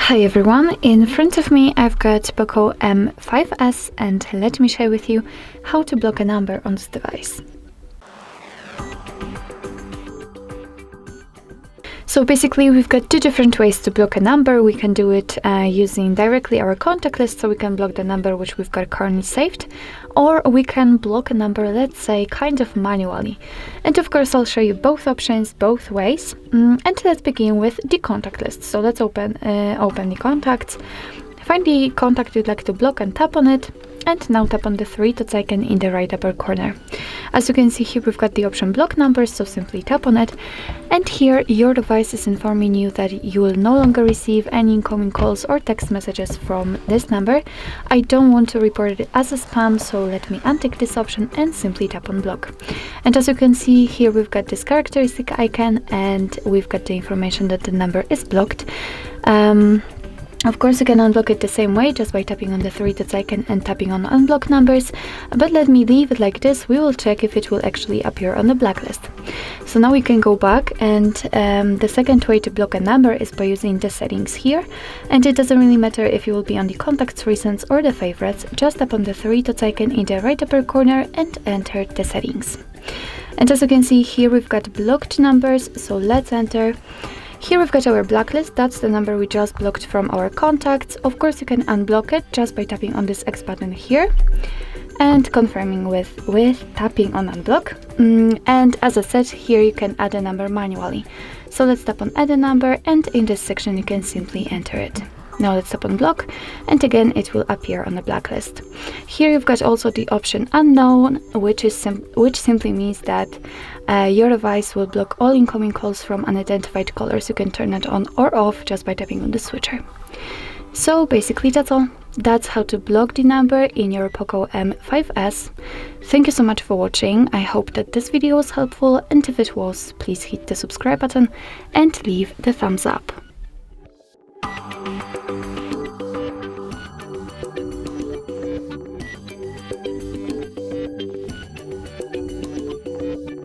Hi everyone, in front of me I've got POCO M5s and let me share with you how to block a number on this device. So basically we've got two different ways to block a number. We can do it using directly our contact list, so we can block the number which we've got currently saved, or we can block a number, let's say, kind of manually. And of course I'll show you both options, both ways. And let's begin with the contact list. So let's open the contacts, find the contact you'd like to block and tap on it. And now tap on the three dots icon in the right upper corner. As you can see here, we've got the option block numbers, so simply tap on it. And here your device is informing you that you will no longer receive any incoming calls or text messages from this number. I don't want to report it as a spam, so let me untick this option and simply tap on block. And as you can see here, we've got this characteristic icon and we've got the information that the number is blocked. Of course, you can unblock it the same way, just by tapping on the three dots icon and tapping on unblock numbers, but let me leave it like this. We will check if it will actually appear on the blacklist. So now we can go back, and the second way to block a number is by using the settings here, and it doesn't really matter if you will be on the contacts, recents or the favorites. Just tap on the three dots icon in the right upper corner and enter the settings. And as you can see here, we've got blocked numbers, so let's enter. Here we've got our blacklist, that's the number we just blocked from our contacts. Of course you can unblock it just by tapping on this X button here and confirming with tapping on unblock. And as I said, here you can add a number manually. So let's tap on add a number, and in this section you can simply enter it. Now let's tap on block, and again it will appear on the blacklist. Here you've got also the option unknown, which simply means that your device will block all incoming calls from unidentified callers. You can turn it on or off just by tapping on the switcher. So basically that's all. That's how to block the number in your POCO M5s. Thank you so much for watching. I hope that this video was helpful, and if it was, please hit the subscribe button and leave the thumbs up.